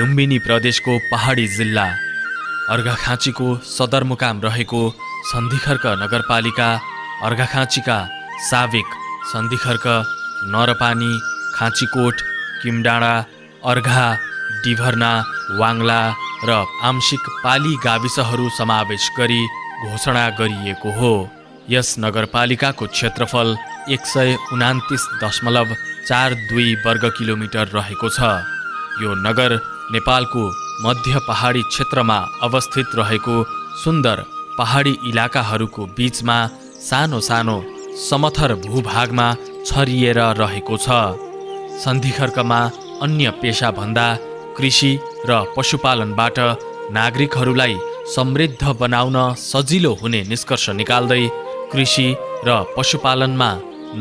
लुम्बिनी प्रदेशको पहाडी जिल्ला अर्घाखाँचीको सदरमुकाम रहेको सन्धिखर्क नगरपालिका अर्घाखाँचीका साविक सन्धिखर्क, नरपानी, खाँचीकोट, किमडाँडा, अर्घा, डिभर्ना, वाङ्ला र आंशिक पाली गाविसहरू समावेश गरी घोषणा गरिएको हो। यस नगरपालिकाको क्षेत्रफल 129.42 वर्ग किलोमिटर रहेको छ। यो नगर नेपालको मध्य पहाडी क्षेत्रमा अवस्थित रहेको सुन्दर पहाडी इलाकाहरूको बीचमा सानो सानो समथर भूभागमा छरिएर रहेको छ। सन्धिखर्कमा अन्य पेशाभन्दा कृषि र पशुपालनबाट नागरिकहरूलाई समृद्ध बनाउन सजिलो हुने निष्कर्ष निकाल्दै कृषि र पशुपालनमा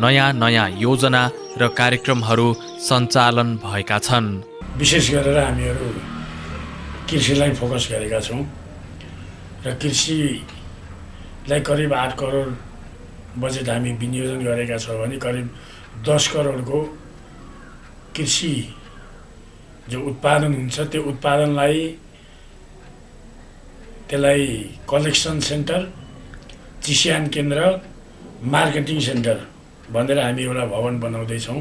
नयाँ नयाँ योजना र कार्यक्रमहरू सञ्चालन भएका छन्। विशेष गरेर हामीहरू कृषिलाई फोकस गरेका छौँ र कृषिलाई करिब 8 करोड बजेट हामी विनियोजन गरेका छौँ भने करिब 10 करोडको कृषि जो उत्पादन हुन्छ त्यो उत्पादनलाई त्यसलाई कलेक्सन सेन्टर, चिस्यान केन्द्र, मार्केटिङ सेन्टर भनेर हामी एउटा भवन बनाउँदैछौँ।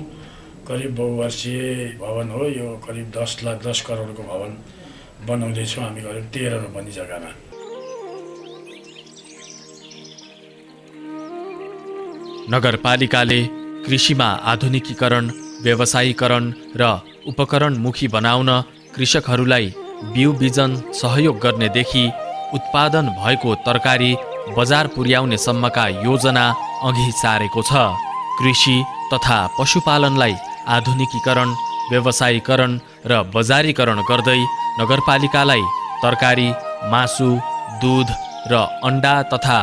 करिब बहुवर्षीय भवन हो यो। करिब 10 करोडको भवन बनाउँदैछौँ हामी करिब 13 रोपनी जग्गामा। नगरपालिकाले कृषिमा आधुनिकीकरण, व्यवसायीकरण र उपकरणमुखी बनाउन कृषकहरूलाई बिउ बिजन सहयोग गर्नेदेखि उत्पादन भएको तरकारी बजार पुर्याउने सम्मका योजना अघि सारेको छ। कृषि तथा पशुपालनलाई आधुनिकीकरण, व्यवसायीकरण र बजारीकरण गर्दै नगरपालिकालाई तरकारी, मासु, दूध र अन्डा तथा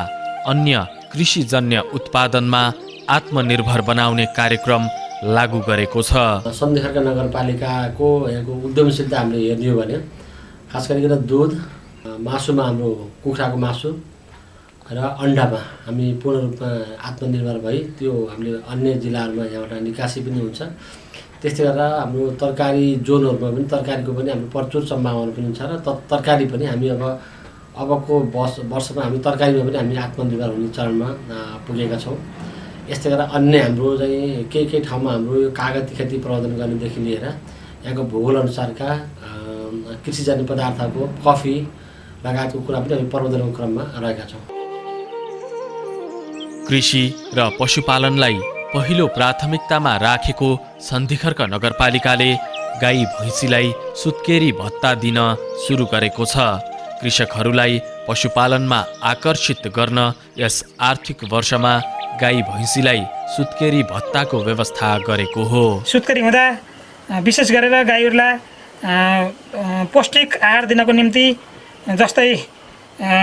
अन्य कृषिजन्य उत्पादनमा आत्मनिर्भर बनाउने कार्यक्रम लागू गरेको छ। सन्धिखर्क नगरपालिकाको यहाँको उद्यमशीलता हामीले हेर्ने हो भने खास गरिकन दूध, मासुमा हाम्रो कुखुराको मासु र अन्डामा हामी पूर्ण रूपमा आत्मनिर्भर भई त्यो हामीले अन्य जिल्लाहरूमा यहाँबाट निकासी पनि हुन्छ। त्यस्तै गरेर हाम्रो तरकारी जोनहरूमा पनि तरकारीको पनि हाम्रो प्रचुर सम्भावना पनि छ र तरकारी पनि हामी अबको वर्षमा हामी तरकारीमा पनि हामी आत्मनिर्भर हुने चरणमा पुगेका छौँ। यस्तै गरेर अन्य हाम्रो चाहिँ केही ठाउँमा हाम्रो यो कागती खेती प्रवर्धन गर्नेदेखि लिएर यहाँको भूगोल अनुसारका कृषिजन्य पदार्थको कफी लगायतको कुरा पनि हामी प्रवर्धनको क्रममा रहेका छौँ। कृषि र पशुपालनलाई पहिलो प्राथमिकतामा राखेको सन्धिखर्क नगरपालिकाले गाई भैँसीलाई सुत्केरी भत्ता दिन सुरु गरेको छ। कृषकहरूलाई पशुपालनमा आकर्षित गर्न यस आर्थिक वर्षमा गाई भैँसीलाई सुत्केरी भत्ताको व्यवस्था गरेको हो। सुत्केरी हुँदा विशेष गरेर गाईहरूलाई पौष्टिक आहार दिनको निम्ति जस्तै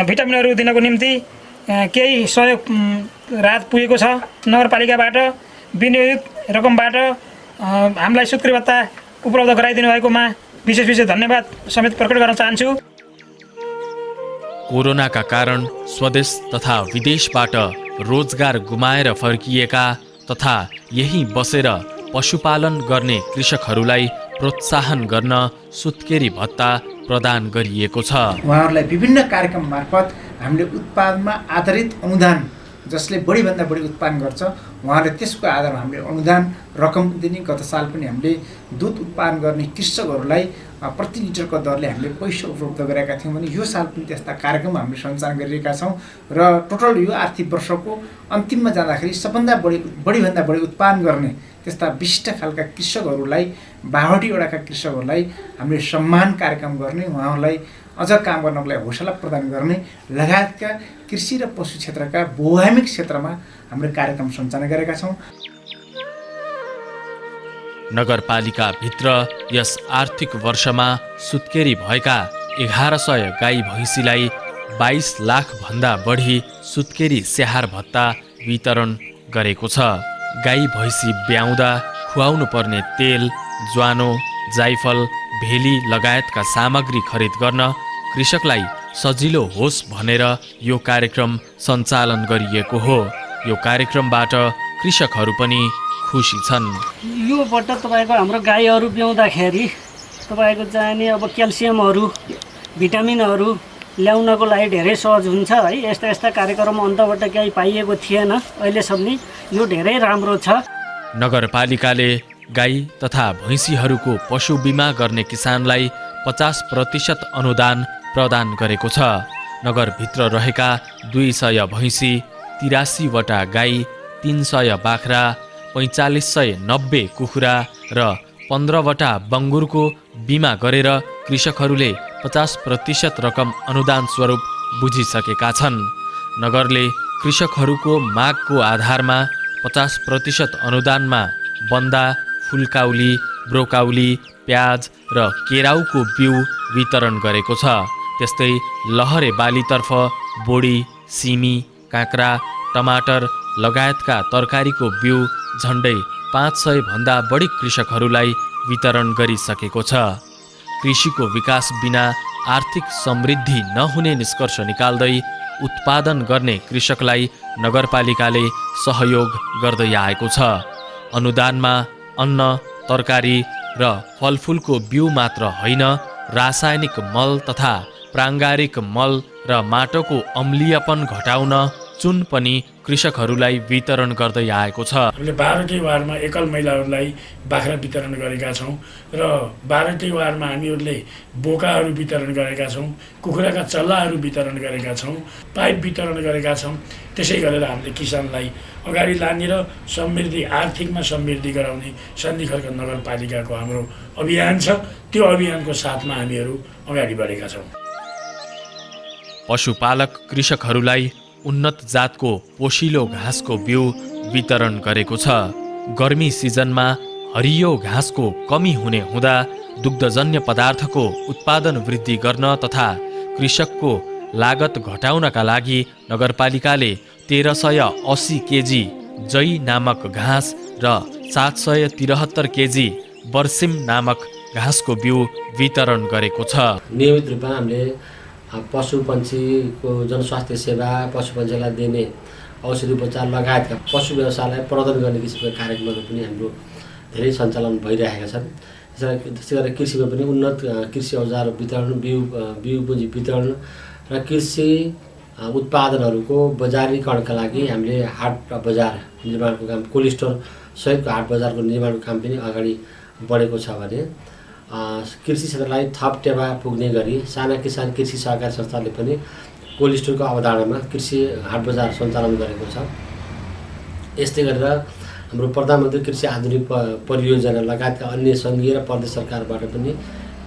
भिटामिनहरू दिनको निम्ति केही सहयोग राहत पुगेको छ। नगरपालिकाबाट विनियोजित रकमबाट हामीलाई सुत्केरी भत्ता उपलब्ध गराइदिनु भएकोमा विशेष धन्यवाद समेत प्रकट गर्न चाहन्छु। कोरोनाका कारण स्वदेश तथा विदेशबाट रोजगार गुमाएर फर्किएका तथा यही बसेर पशुपालन गर्ने कृषकहरूलाई प्रोत्साहन गर्न सुत्केरी भत्ता प्रदान गरिएको छ। उहाँहरूलाई विभिन्न कार्यक्रम मार्फत हामीले उत्पादनमा आधारित अनुदान, जसले बढीभन्दा बढी उत्पादन गर्छ उहाँहरूले त्यसको आधारमा हामीले अनुदान रकम दिने। गत साल पनि हामीले दुध उत्पादन गर्ने कृषकहरूलाई प्रति लिटरको दरले हामीले पैसा उपलब्ध गरेका थियौँ भने यो साल पनि त्यस्ता कार्यक्रम हामीले सञ्चालन गरिरहेका छौँ र टोटल यो आर्थिक वर्षको अन्तिममा जाँदाखेरि सबभन्दा बढीभन्दा बढी उत्पादन गर्ने त्यस्ता विशिष्ट खालका कृषकहरूलाई 52 वटाका कृषकहरूलाई हामीले सम्मान कार्यक्रम गर्ने, उहाँहरूलाई अझ काम गर्नको लागि हौसला प्रदान गर्ने लगायतका कृषि र पशु क्षेत्रका बहुआयामिक क्षेत्रमा हामीले कार्यक्रम सञ्चालन गरेका छौँ। नगरपालिकाभित्र यस आर्थिक वर्षमा सुत्केरी भएका 1100 गाई भैँसीलाई 22 लाख भन्दा बढी सुत्केरी स्याहार भत्ता वितरण गरेको छ। गाई भैँसी ब्याउँदा खुवाउनु पर्ने तेल, ज्वानो, जाइफल, भेली लगायतका सामग्री खरिद गर्न कृषकलाई सजिलो होस् भनेर यो कार्यक्रम सञ्चालन गरिएको हो। यो कार्यक्रमबाट कृषकहरू पनि खुसी छन्। योबाट तपाईँको हाम्रो गाईहरू ब्याउँदाखेरि तपाईँको चाहिने अब क्याल्सियमहरू भिटामिनहरू ल्याउनको लागि धेरै सहज हुन्छ है। यस्ता यस्ता कार्यक्रम अन्तबाट केही पाइएको थिएन, अहिलेसम्म यो धेरै राम्रो छ। नगरपालिकाले गाई तथा भैँसीहरूको पशु बिमा गर्ने किसानलाई 50% अनुदान प्रदान गरेको छ। नगरभित्र रहेका 200 भैँसी, 83वटा गाई, 300 बाख्रा, 4590 कुखुरा र 15वटा बङ्गुरको बिमा गरेर कृषकहरूले 50% रकम अनुदान स्वरूप बुझिसकेका छन्। नगरले कृषकहरूको मागको आधारमा 50% अनुदानमा बन्दा, फुलकाउली, ब्रोकाउली, प्याज र केराउको बिउ वितरण गरेको छ। त्यस्तै लहरे बालीतर्फ बोडी, सिमी, काँक्रा, टमाटर लगायतका तरकारीको बिउ झन्डै 500 भन्दा बढी कृषकहरूलाई वितरण गरिसकेको छ। कृषिको विकास बिना आर्थिक समृद्धि नहुने निष्कर्ष निकाल्दै उत्पादन गर्ने कृषकलाई नगरपालिकाले सहयोग गर्दै आएको छ। अनुदानमा अन्न, तरकारी र फलफुलको बिउ मात्र होइन, रासायनिक मल तथा प्राङ्गारिक मल र माटोको अम्लीयपन घटाउन चुन पनि कृषकहरूलाई वितरण गर्दै आएको छ। हामीले 12वटै वार्डमा एकल महिलाहरूलाई बाख्रा वितरण गरेका छौँ र 12वटै वार्डमा हामीहरूले बोकाहरू वितरण गरेका छौँ, कुखुराका चल्लाहरू वितरण गरेका छौँ, पाइप वितरण गरेका छौँ। त्यसै गरेर हामीले किसानलाई अगाडि लाने र समृद्धि, आर्थिकमा समृद्धि गराउने सन्धिखर्क नगरपालिकाको हाम्रो अभियान छ। त्यो अभियानको साथमा हामीहरू अगाडि बढेका छौँ। पशुपालक कृषकहरूलाई उन्नत जातको पोषिलो घाँसको बिउ वितरण गरेको छ। गर्मी सिजनमा हरियो घाँसको कमी हुने हुँदा दुग्धजन्य पदार्थको उत्पादन वृद्धि गर्न तथा कृषकको लागत घटाउनका लागि नगरपालिकाले 1380 केजी जई नामक घाँस र 773 केजी बर्सिम नामक घाँसको बिउ वितरण गरेको छ। नियमित रूपमा हामीले पशु पन्छीको जनस्वास्थ्य सेवा, पशु पन्छीलाई दिने औषधि उपचार लगायतका पशु व्यवसायलाई प्रवर्धन गर्ने किसिमका कार्यक्रमहरू पनि हाम्रो धेरै सञ्चालन भइरहेका छन्। त्यसै गरेर कृषिमा पनि उन्नत कृषि औजार वितरण, बिउ पुँजी वितरण र कृषि उत्पादनहरूको बजारीकरणका लागि हामीले हाट बजार निर्माणको काम, कोल्ड स्टोर सहितको हाट बजारको निर्माणको काम पनि अगाडि बढेको छ भने कृषि क्षेत्रलाई थप टेवा पुग्ने गरी साना किसान कृषि सहकारी संस्थाले पनि कोल्ड स्टोरको अवधारणामा कृषि हाट बजार सञ्चालन गरेको छ। यस्तै गरेर हाम्रो प्रधानमन्त्री कृषि आधुनिक परियोजना लगायतका अन्य सङ्घीय र प्रदेश सरकारबाट पनि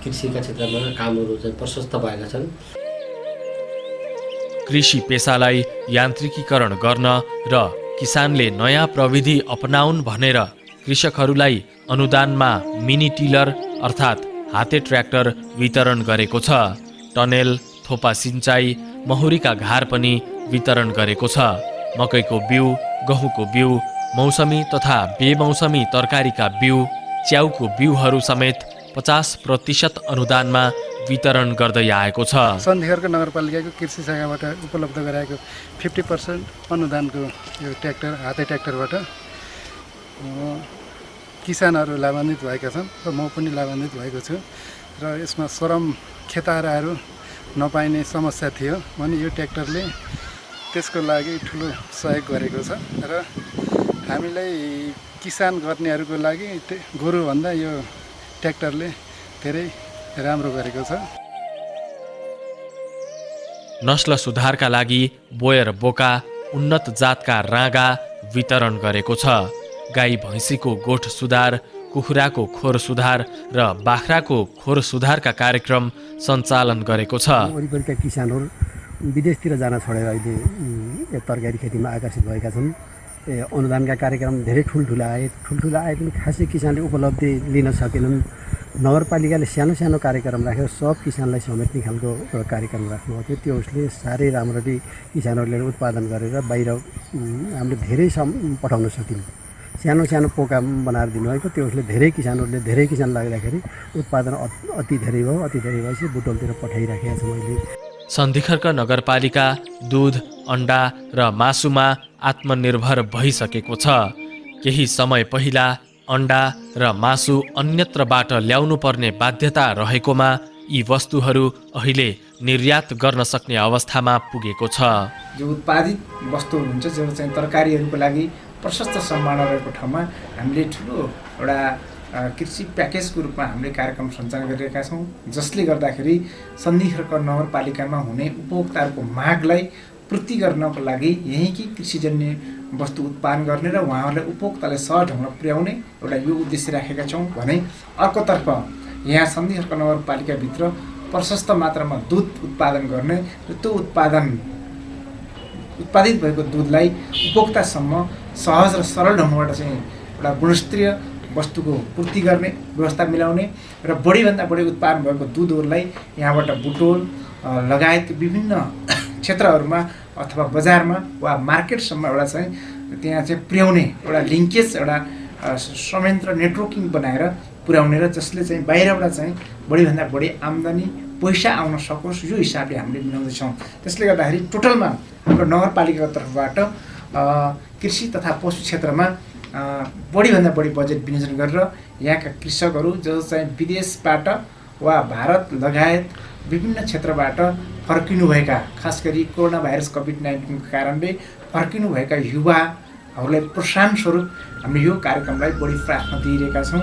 कृषिका क्षेत्रमा कामहरू चाहिँ प्रशस्त भएका छन्। कृषि पेसालाई यान्त्रिकीकरण गर्न र किसानले नयाँ प्रविधि अपनाउन् भनेर कृषकहरूलाई अनुदानमा मिनी टिलर अर्थात् हाते ट्र्याक्टर वितरण गरेको छ। टनेल, थोपा सिँचाइ, महुरीका घार पनि वितरण गरेको छ। मकैको बिउ, गहुँको बिउ, मौसमी तथा बेमौसमी तरकारीका बिउ, च्याउको बिउहरू समेत 50% अनुदानमा वितरण गर्दै आएको छ। सन्धिखर्क नगरपालिकाको कृषि शाखाबाट उपलब्ध गराएको 50% अनुदानको यो ट्र्याक्टर, हाते ट्र्याक्टरबाट किसानहरू लाभान्वित भएका छन् र म पनि लाभान्वित भएको छु। र यसमा श्रम खेताराहरू नपाइने समस्या थियो भने यो ट्र्याक्टरले त्यसको लागि ठुलो सहयोग गरेको छ र हामीलाई किसान गर्नेहरूको लागि गोरुभन्दा यो ट्र्याक्टरले धेरै राम्रो गरेको छ। नस्ल सुधारका लागि बोयर बोका, उन्नत जातका राँगा वितरण गरेको छ। गाई भैँसीको गोठ सुधार, कुखुराको खोर सुधार र बाख्राको खोर सुधारका कार्यक्रम सञ्चालन गरेको छ। वरिपरिका किसानहरू विदेशतिर जान छोडेर अहिले तरकारी खेतीमा आकर्षित भएका छन्। अनुदानका कार्यक्रम धेरै ठुल्ठुला आए पनि खासै किसानले उपलब्धि लिन सकेनन्। नगरपालिकाले सानो सानो कार्यक्रम राखेर सब किसानलाई समेट्ने खालको कार्यक्रम राख्नुभएको थियो। त्यो उसले साह्रै राम्ररी किसानहरूले उत्पादन गरेर बाहिर हामीले धेरै पठाउन सकिन्छ। सानो सानो पोका बनाएर दिनुभएको त्यो उसले धेरै किसान लाग्दाखेरि उत्पादन अति धेरै भएपछि बुटोलतिर पठाइराखेका छौँ। अहिले सन्धिखर्क नगरपालिका दुध, अन्डा र मासुमा आत्मनिर्भर भइसकेको छ। केही समय पहिला अन्डा र मासु अन्यत्रबाट ल्याउनु पर्ने बाध्यता रहेकोमा यी वस्तुहरू अहिले निर्यात गर्न सक्ने अवस्थामा पुगेको छ। जो उत्पादित वस्तुहरू हुन्छ जो चाहिँ तरकारीहरूको लागि प्रशस्त सम्भावना रहेको ठाउँमा हामीले ठुलो एउटा कृषि प्याकेजको रूपमा हामीले कार्यक्रम सञ्चालन गरिरहेका छौँ, जसले गर्दाखेरि सन्धिखर्क नगरपालिकामा हुने उपभोक्ताहरूको मागलाई पूर्ति गर्नको लागि यहीँकै कृषिजन्य वस्तु उत्पादन गर्ने र उहाँहरूलाई उपभोक्तालाई सहज ढङ्गमा पुर्याउने एउटा यो उद्देश्य राखेका छौँ भने अर्कोतर्फ यहाँ सन्धिखर्क नगरपालिकाभित्र प्रशस्त मात्रामा दुध उत्पादन गर्ने र त्यो उत्पादित भएको दुधलाई उपभोक्तासम्म सहज र सरल ढङ्गबाट चाहिँ एउटा गुणस्तरीय वस्तुको पूर्ति गर्ने व्यवस्था मिलाउने र बढीभन्दा बढी उत्पादन भएको दुधहरूलाई यहाँबाट बुटोल लगायत विभिन्न क्षेत्रहरूमा अथवा बजारमा वा मार्केटसम्म एउटा चाहिँ त्यहाँ चाहिँ पुर्याउने एउटा लिङ्केज एउटा संयन्त्र नेटवर्किङ बनाएर पुर्याउने र जसले चाहिँ बाहिरबाट चाहिँ बढीभन्दा बढी आम्दानी पैसा आउन सकोस् यो हिसाबले हामीले मिलाउँदैछौँ। त्यसले गर्दाखेरि टोटलमा हाम्रो नगरपालिकाको तर्फबाट कृषि तथा पशु क्षेत्रमा बढीभन्दा बढी बजेट विनियोजन गरेर यहाँका कृषकहरू जो चाहिँ विदेशबाट वा भारत लगायत विभिन्न क्षेत्रबाट फर्किनुभएका खास गरी कोरोना भाइरस कोभिड-19को कारणले फर्किनुभएका युवाहरूलाई प्रोत्साहन स्वरूप हामीले यो कार्यक्रमलाई बढी प्राथमिकता दिइरहेका छौँ।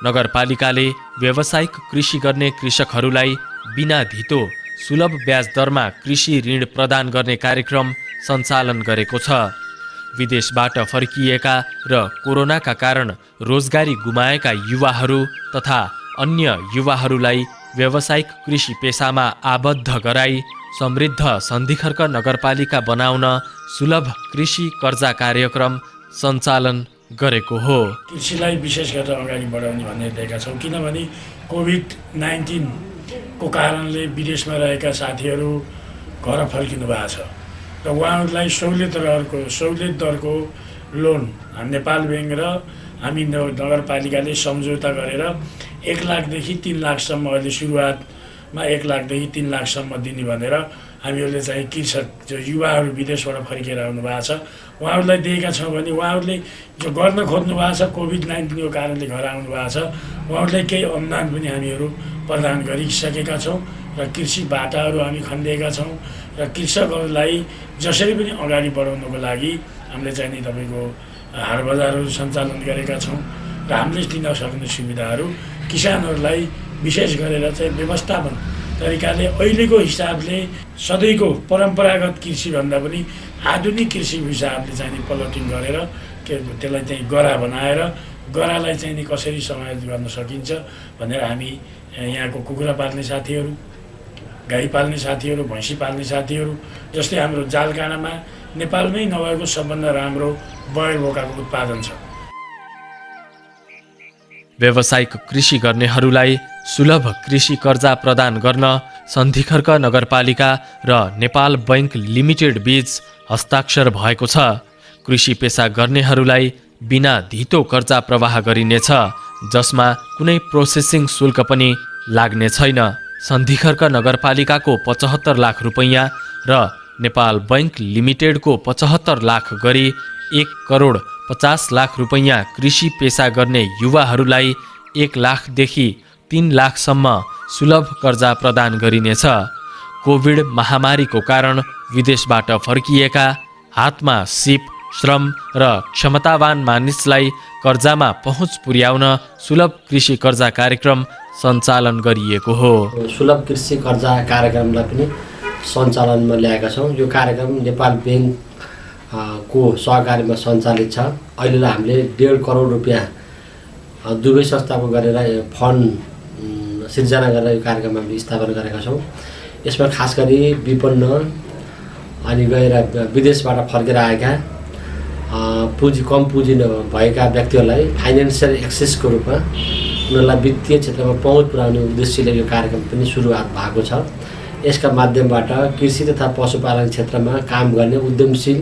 नगरपालिकाले व्यावसायिक कृषि गर्ने कृषकहरूलाई बिना धितो सुलभ ब्याज दरमा कृषि ऋण प्रदान गर्ने कार्यक्रम सञ्चालन गरेको छ। विदेशबाट फर्किएका र कोरोनाका कारण रोजगारी गुमाएका युवाहरू तथा अन्य युवाहरूलाई व्यावसायिक कृषि पेसामा आबद्ध गराई समृद्ध सन्धिखर्क नगरपालिका बनाउन सुलभ कृषि कर्जा कार्यक्रम सञ्चालन गरेको हो। कृषिलाई विशेष गरेर अगाडि बढाउने भन्ने दिएका छौँ, किनभने कोभिड-19 को कारणले विदेशमा रहेका साथीहरू घर फर्किनु भएको छ र उहाँहरूलाई सहुलियत दरको लोन नेपाल ब्याङ्क र हामी नगरपालिकाले सम्झौता गरेर 1 लाखदेखि 3 लाखसम्म अहिले सुरुवातमा 1 लाखदेखि 3 लाखसम्म दिने भनेर हामीहरूले चाहिँ कृषक जो युवाहरू विदेशबाट फर्केर आउनु भएको छ उहाँहरूलाई दिएका छौँ भने उहाँहरूले जो गर्न खोज्नु भएको छ कोभिड-19 को कारणले घर आउनु भएको छ उहाँहरूलाई केही अनुदान पनि हामीहरू प्रदान गरिसकेका छौँ र कृषि बाटाहरू हामी खनिदिएका छौँ र कृषकहरूलाई जसरी पनि अगाडि बढाउनको लागि हामीले चाहिँ नि तपाईँको हाट बजारहरू सञ्चालन गरेका छौँ र हामीले दिन सक्ने सुविधाहरू किसानहरूलाई विशेष गरेर चाहिँ व्यवस्थापन तरिकाले अहिलेको हिसाबले सधैँको परम्परागत कृषिभन्दा पनि आधुनिक कृषि हिसाबले चाहिँ नि प्लटिङ गरेर त्यसलाई चाहिँ गरा बनाएर गरालाई चाहिँ नि कसरी समायोजित गर्न सकिन्छ भनेर हामी यहाँको कुखुरा पाल्ने साथीहरू, गाई पाल्ने साथीहरू, भैँसी पाल्ने साथीहरू जस्तै हाम्रो जालकाँडामा नेपालमै नभएको सबभन्दा राम्रो बयर बोकाको उत्पादन छ। व्यावसायिक कृषि गर्नेहरूलाई सुलभ कृषि कर्जा प्रदान गर्न सन्धिखर्क नगरपालिका र नेपाल बैंक लिमिटेड बीच हस्ताक्षर भएको छ। कृषि पेसा गर्नेहरूलाई बिना धितो कर्जा प्रवाह गरिनेछ, जसमा कुनै प्रोसेसिङ शुल्क पनि लाग्ने छैन। सन्धिखर्क नगरपालिकाको 75 लाख रुपैयाँ र नेपाल बैंक लिमिटेडको 75 लाख गरी 1,50 लाख रुपैयाँ कृषि पेसा गर्ने युवाहरूलाई 1 लाखदेखि 3 लाखसम्म सुलभ कर्जा प्रदान गरिनेछ। कोभिड महामारीको कारण विदेशबाट फर्किएका हातमा सिप, श्रम र क्षमतावान मानिसलाई कर्जामा पहुँच पुर्याउन सुलभ कृषि कर्जा कार्यक्रम सञ्चालन गरिएको हो। सुलभ कृषि कर्जा कार्यक्रमलाई पनि सञ्चालनमा ल्याएका छौँ। यो कार्यक्रम नेपाल ब्याङ्क को सहकारीमा सञ्चालित छ। अहिलेलाई हामीले 1.5 करोड रुपियाँ दुवै संस्थाको गरेर फन्ड सिर्जना गरेर यो कार्यक्रम हामीले स्थापना गरेका छौँ। यसमा खास गरी विपन्न अनि गएर विदेशबाट फर्केर आएका कम पुँजी भएका व्यक्तिहरूलाई फाइनेन्सियल एक्सेसको रूपमा उनीहरूलाई वित्तीय क्षेत्रमा पहुँच पुर्याउने उद्देश्यले यो कार्यक्रम पनि सुरुवात भएको छ। यसका माध्यमबाट कृषि तथा पशुपालन क्षेत्रमा काम गर्ने उद्यमशील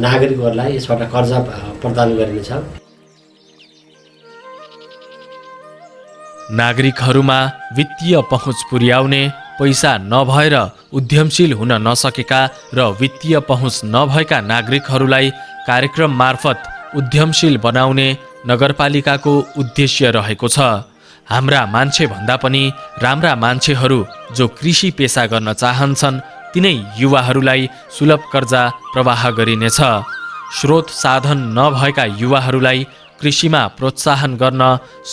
नागरिकहरूलाई यसबाट कर्जा प्रदान गरिनेछ। नागरिकहरूमा वित्तीय पहुँच पुर्याउने, पैसा नभएर उद्यमशील हुन नसकेका र वित्तीय पहुँच नभएका नागरिकहरूलाई कार्यक्रम मार्फत उद्यमशील बनाउने नगरपालिकाको उद्देश्य रहेको छ। हाम्रा मान्छे भन्दा पनि राम्रा मान्छेहरू जो कृषि पेसा गर्न चाहन्छन् तिनै युवाहरूलाई सुलभ कर्जा प्रवाह गरिनेछ। स्रोत साधन नभएका युवाहरूलाई कृषिमा प्रोत्साहन गर्न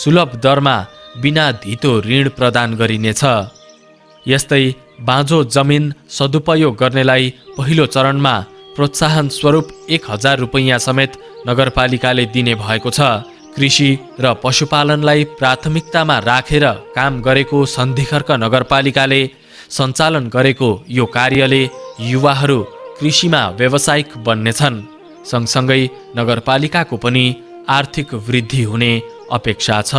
सुलभ दरमा बिना धितो ऋण प्रदान गरिनेछ। यस्तै बाँझो जमिन सदुपयोग गर्नेलाई पहिलो चरणमा प्रोत्साहन स्वरूप 1000 रुपैयाँ समेत नगरपालिकाले दिने भएको छ। कृषि र पशुपालनलाई प्राथमिकतामा राखेर काम गरेको सन्धिखर्क नगरपालिकाले सञ्चालन गरेको यो कार्यले युवाहरू कृषिमा व्यावसायिक बन्नेछन्। सँगसँगै नगरपालिकाको पनि आर्थिक वृद्धि हुने अपेक्षा छ।